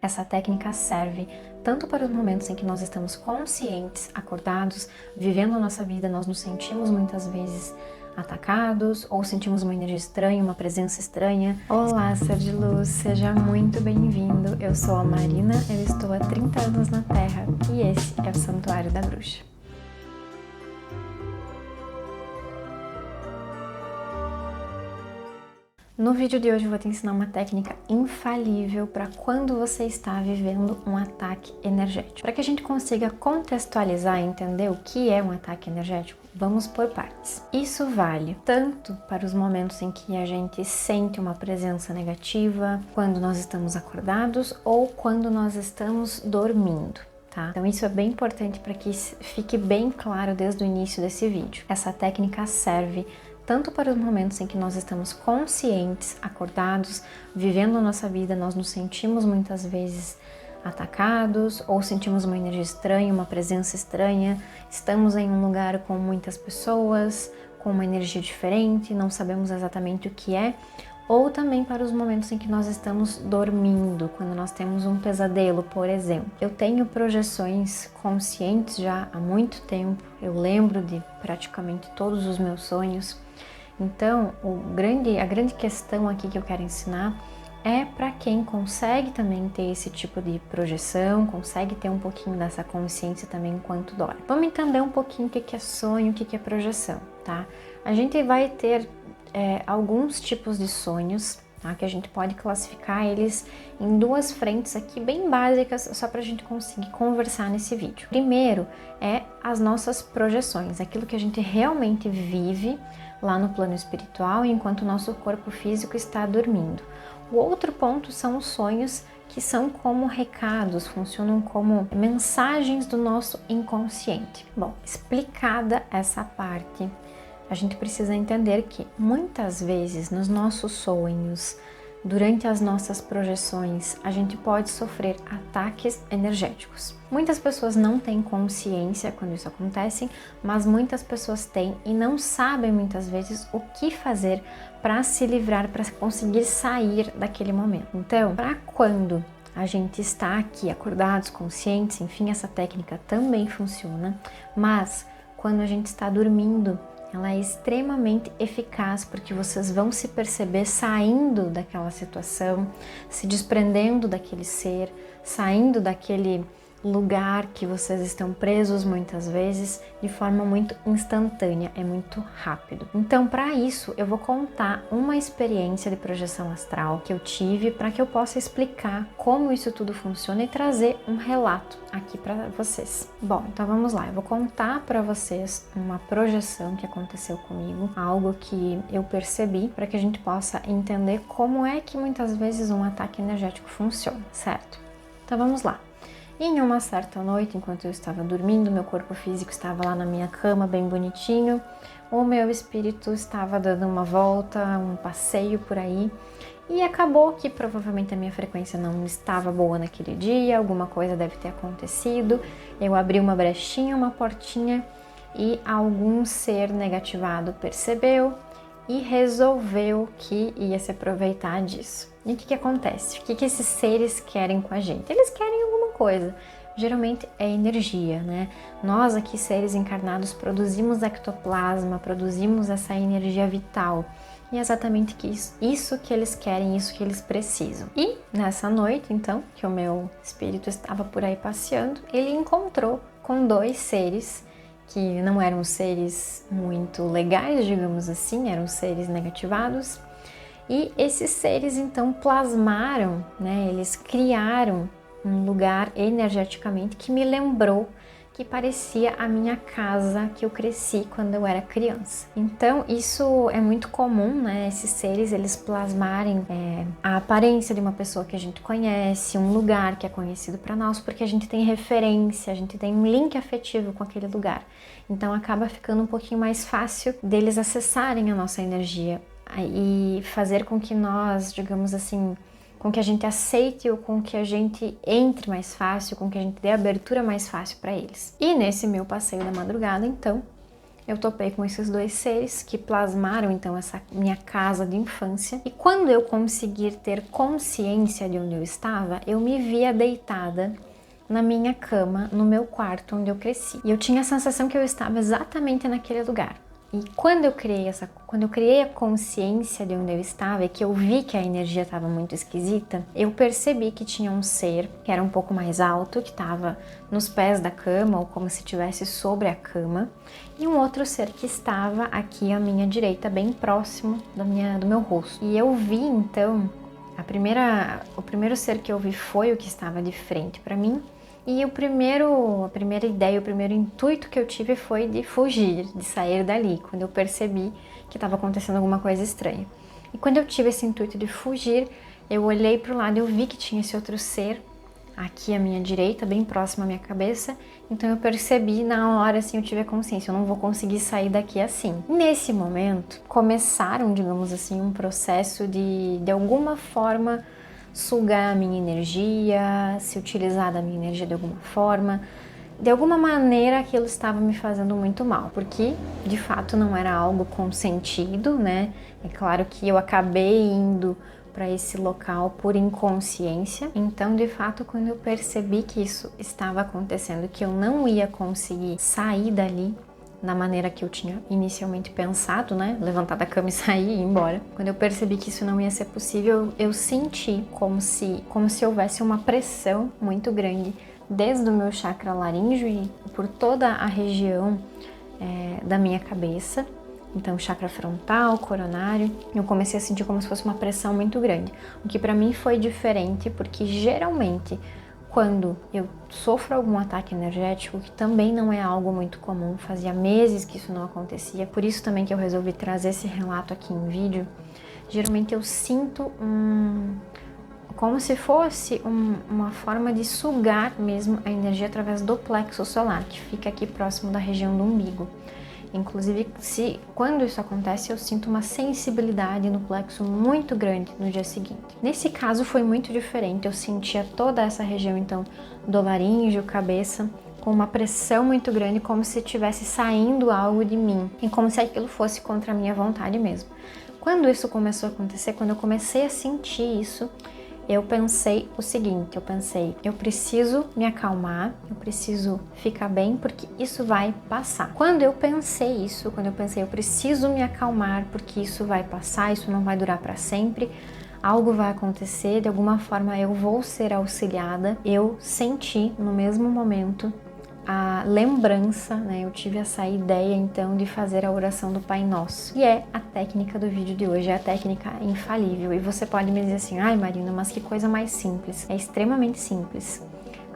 Essa técnica serve tanto para os momentos em que nós estamos conscientes, acordados, vivendo a nossa vida, nós nos sentimos muitas vezes atacados ou sentimos uma energia estranha, uma presença estranha. Olá, ser de luz, seja muito bem-vindo. Eu sou a Marina, eu estou há 30 anos na Terra e esse é o Santuário da Bruxa. No vídeo de hoje eu vou te ensinar uma técnica infalível para quando você está vivendo um ataque energético. Para que a gente consiga contextualizar e entender o que é um ataque energético, vamos por partes. Isso vale tanto para os momentos em que a gente sente uma presença negativa, quando nós estamos acordados ou quando nós estamos dormindo. Tá? Então isso é bem importante para que fique bem claro desde o início desse vídeo. Essa técnica serve tanto para os momentos em que nós estamos conscientes, acordados, vivendo a nossa vida, nós nos sentimos muitas vezes atacados ou sentimos uma energia estranha, uma presença estranha, estamos em um lugar com muitas pessoas, com uma energia diferente, não sabemos exatamente o que é, ou também para os momentos em que nós estamos dormindo, quando nós temos um pesadelo, por exemplo. Eu tenho projeções conscientes já há muito tempo, eu lembro de praticamente todos os meus sonhos. Então, a grande questão aqui que eu quero ensinar é para quem consegue também ter esse tipo de projeção, consegue ter um pouquinho dessa consciência também enquanto dorme. Vamos entender um pouquinho o que é sonho, o que é projeção, tá? A gente vai ter alguns tipos de sonhos, tá? Que a gente pode classificar eles em duas frentes aqui bem básicas, só para a gente conseguir conversar nesse vídeo. Primeiro é as nossas projeções, aquilo que a gente realmente vive lá no plano espiritual enquanto o nosso corpo físico está dormindo. O outro ponto são os sonhos, que são como recados, funcionam como mensagens do nosso inconsciente. Bom, explicada essa parte, a gente precisa entender que muitas vezes nos nossos sonhos, durante as nossas projeções, a gente pode sofrer ataques energéticos. Muitas pessoas não têm consciência quando isso acontece, mas muitas pessoas têm e não sabem muitas vezes o que fazer para se livrar, para conseguir sair daquele momento. Então, para quando a gente está aqui acordados, conscientes, enfim, essa técnica também funciona, mas quando a gente está dormindo, ela é extremamente eficaz porque vocês vão se perceber saindo daquela situação, se desprendendo daquele ser, saindo daquele lugar que vocês estão presos muitas vezes de forma muito instantânea, é muito rápido. Então, para isso, eu vou contar uma experiência de projeção astral que eu tive para que eu possa explicar como isso tudo funciona e trazer um relato aqui para vocês. Bom, então vamos lá, eu vou contar para vocês uma projeção que aconteceu comigo, algo que eu percebi para que a gente possa entender como é que muitas vezes um ataque energético funciona, certo? Então vamos lá. Em uma certa noite, enquanto eu estava dormindo, meu corpo físico estava lá na minha cama, bem bonitinho, o meu espírito estava dando uma volta, um passeio por aí, e acabou que provavelmente a minha frequência não estava boa naquele dia, alguma coisa deve ter acontecido, eu abri uma brechinha, uma portinha, e algum ser negativado percebeu e resolveu que ia se aproveitar disso. E o que acontece? O que esses seres querem com a gente? Eles querem alguma coisa. Geralmente é energia, né? Nós aqui, seres encarnados, produzimos ectoplasma, produzimos essa energia vital. E é exatamente isso que eles querem, isso que eles precisam. E nessa noite, então, que o meu espírito estava por aí passeando, ele encontrou com dois seres que não eram seres muito legais, digamos assim, eram seres negativados. E esses seres então plasmaram, né, eles criaram um lugar energeticamente que me lembrou, que parecia a minha casa que eu cresci quando eu era criança. Então isso é muito comum, né, esses seres eles plasmarem a aparência de uma pessoa que a gente conhece, um lugar que é conhecido para nós, porque a gente tem referência, a gente tem um link afetivo com aquele lugar. Então acaba ficando um pouquinho mais fácil deles acessarem a nossa energia e fazer com que nós, digamos assim, com que a gente aceite ou com que a gente entre mais fácil, com que a gente dê abertura mais fácil para eles. E nesse meu passeio da madrugada, então, eu topei com esses dois seres que plasmaram então essa minha casa de infância. E quando eu conseguir ter consciência de onde eu estava, eu me via deitada na minha cama, no meu quarto onde eu cresci. E eu tinha a sensação que eu estava exatamente naquele lugar. E quando eu criei a consciência de onde eu estava e que eu vi que a energia estava muito esquisita, eu percebi que tinha um ser que era um pouco mais alto, que estava nos pés da cama ou como se estivesse sobre a cama, e um outro ser que estava aqui à minha direita, bem próximo do meu rosto. E eu vi então, o primeiro ser que eu vi foi o que estava de frente para mim. E a primeira ideia, o primeiro intuito que eu tive foi de fugir, de sair dali, quando eu percebi que estava acontecendo alguma coisa estranha. E quando eu tive esse intuito de fugir, eu olhei para o lado e eu vi que tinha esse outro ser aqui à minha direita, bem próximo à minha cabeça. Então eu percebi na hora, assim, eu tive a consciência, eu não vou conseguir sair daqui assim. Nesse momento, começaram, digamos assim, um processo de alguma forma, sugar a minha energia, se utilizar da minha energia de alguma forma. De alguma maneira aquilo estava me fazendo muito mal, porque de fato não era algo consentido, né? É claro que eu acabei indo para esse local por inconsciência. Então, de fato, quando eu percebi que isso estava acontecendo, que eu não ia conseguir sair dali na maneira que eu tinha inicialmente pensado, né? Levantar da cama e sair e ir embora. Quando eu percebi que isso não ia ser possível, eu senti como se houvesse uma pressão muito grande desde o meu chakra laríngeo e por toda a região da minha cabeça. Então, chakra frontal, coronário, eu comecei a sentir como se fosse uma pressão muito grande. O que para mim foi diferente, porque geralmente quando eu sofro algum ataque energético, que também não é algo muito comum, fazia meses que isso não acontecia, por isso também que eu resolvi trazer esse relato aqui em vídeo, geralmente eu sinto como se fosse uma forma de sugar mesmo a energia através do plexo solar, que fica aqui próximo da região do umbigo. Inclusive, quando isso acontece, eu sinto uma sensibilidade no plexo muito grande no dia seguinte. Nesse caso foi muito diferente, eu sentia toda essa região, então, do laríngeo, cabeça, com uma pressão muito grande, como se estivesse saindo algo de mim, e como se aquilo fosse contra a minha vontade mesmo. Quando isso começou a acontecer, quando eu comecei a sentir isso, eu pensei o seguinte, eu preciso me acalmar, eu preciso ficar bem porque isso vai passar. Quando eu pensei eu preciso me acalmar porque isso vai passar, isso não vai durar para sempre, algo vai acontecer, de alguma forma eu vou ser auxiliada, eu senti no mesmo momento a lembrança, né? Eu tive essa ideia então de fazer a oração do Pai Nosso, que é a técnica do vídeo de hoje, é a técnica infalível. E você pode me dizer assim, ai Marina, mas que coisa mais simples. É extremamente simples.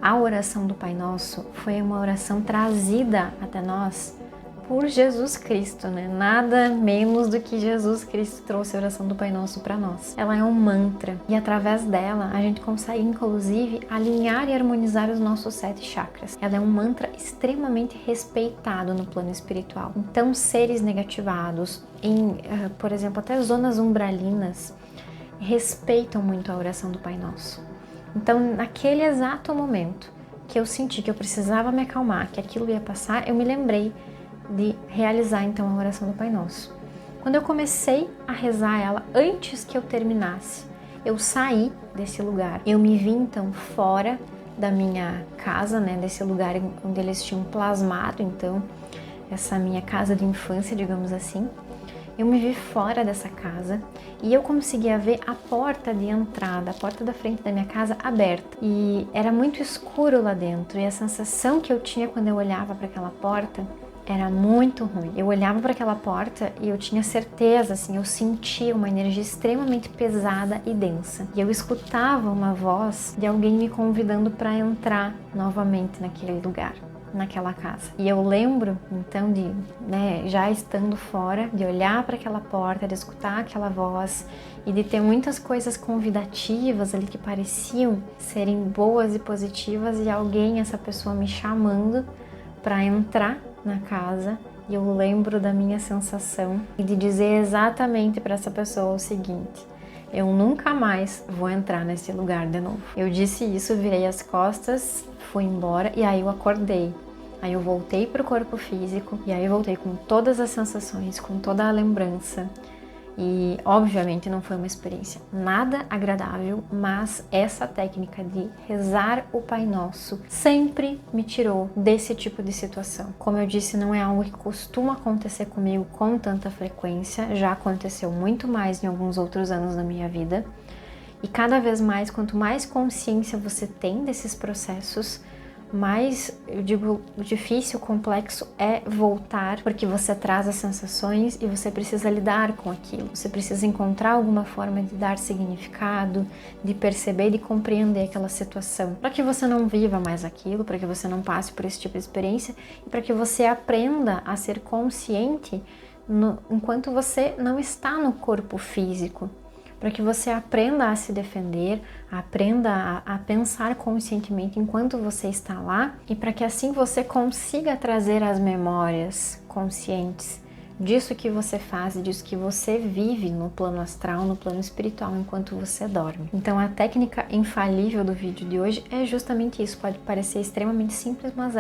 A oração do Pai Nosso foi uma oração trazida até nós por Jesus Cristo, né? Nada menos do que Jesus Cristo trouxe a oração do Pai Nosso para nós. Ela é um mantra e através dela a gente consegue inclusive alinhar e harmonizar os nossos 7 chakras. Ela é um mantra extremamente respeitado no plano espiritual. Então seres negativados, por exemplo, até zonas umbralinas, respeitam muito a oração do Pai Nosso. Então naquele exato momento que eu senti que eu precisava me acalmar, que aquilo ia passar, eu me lembrei de realizar então a oração do Pai Nosso. Quando eu comecei a rezar ela, antes que eu terminasse, eu saí desse lugar. Eu me vi então fora da minha casa, né, desse lugar onde eles tinham plasmado então essa minha casa de infância, digamos assim. Eu me vi fora dessa casa e eu conseguia ver a porta de entrada, a porta da frente da minha casa aberta. E era muito escuro lá dentro e a sensação que eu tinha quando eu olhava para aquela porta era muito ruim. Eu olhava para aquela porta e eu tinha certeza, assim, eu sentia uma energia extremamente pesada e densa. E eu escutava uma voz de alguém me convidando para entrar novamente naquele lugar, naquela casa. E eu lembro, então, já estando fora, de olhar para aquela porta, de escutar aquela voz e de ter muitas coisas convidativas ali que pareciam serem boas e positivas e essa pessoa me chamando para entrar na casa. E eu lembro da minha sensação e de dizer exatamente para essa pessoa o seguinte: eu nunca mais vou entrar nesse lugar de novo. Eu disse isso, virei as costas, fui embora e aí eu acordei. Aí eu voltei para o corpo físico e aí eu voltei com todas as sensações, com toda a lembrança. E obviamente não foi uma experiência nada agradável, mas essa técnica de rezar o Pai Nosso sempre me tirou desse tipo de situação. Como eu disse, não é algo que costuma acontecer comigo com tanta frequência, já aconteceu muito mais em alguns outros anos da minha vida. E cada vez mais, quanto mais consciência você tem desses processos, mais, eu digo, difícil, complexo é voltar, porque você traz as sensações e você precisa lidar com aquilo. Você precisa encontrar alguma forma de dar significado, de perceber e de compreender aquela situação, para que você não viva mais aquilo, para que você não passe por esse tipo de experiência e para que você aprenda a ser consciente enquanto você não está no corpo físico. Para que você aprenda a se defender, aprenda a pensar conscientemente enquanto você está lá e para que assim você consiga trazer as memórias conscientes disso que você faz, disso que você vive no plano astral, no plano espiritual enquanto você dorme. Então a técnica infalível do vídeo de hoje é justamente isso. Pode parecer extremamente simples, mas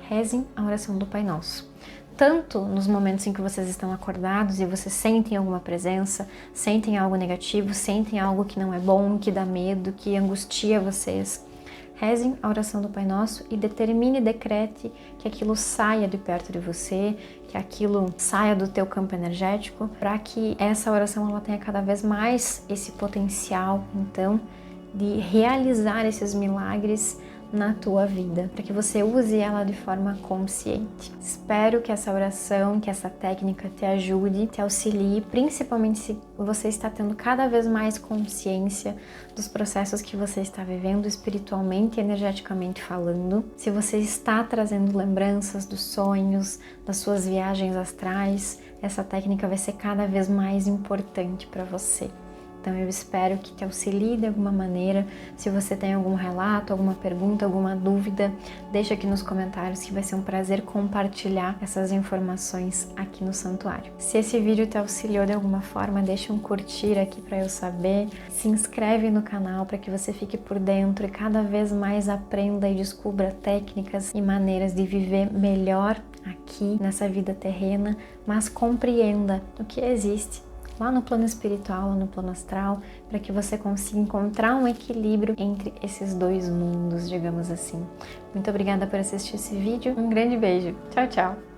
rezem a oração do Pai Nosso. Tanto nos momentos em que vocês estão acordados e vocês sentem alguma presença, sentem algo negativo, sentem algo que não é bom, que dá medo, que angustia vocês. Rezem a oração do Pai Nosso e determine e decrete que aquilo saia de perto de você, que aquilo saia do teu campo energético, para que essa oração ela tenha cada vez mais esse potencial, então, de realizar esses milagres na tua vida, para que você use ela de forma consciente. Espero que essa oração, que essa técnica te ajude, te auxilie, principalmente se você está tendo cada vez mais consciência dos processos que você está vivendo espiritualmente e energeticamente falando. Se você está trazendo lembranças dos sonhos, das suas viagens astrais, essa técnica vai ser cada vez mais importante para você. Então eu espero que te auxilie de alguma maneira. Se você tem algum relato, alguma pergunta, alguma dúvida, deixa aqui nos comentários que vai ser um prazer compartilhar essas informações aqui no santuário. Se esse vídeo te auxiliou de alguma forma, deixa um curtir aqui para eu saber. Se inscreve no canal para que você fique por dentro e cada vez mais aprenda e descubra técnicas e maneiras de viver melhor aqui nessa vida terrena, mas compreenda o que existe lá no plano espiritual, lá no plano astral, para que você consiga encontrar um equilíbrio entre esses dois mundos, digamos assim. Muito obrigada por assistir esse vídeo, um grande beijo, tchau, tchau!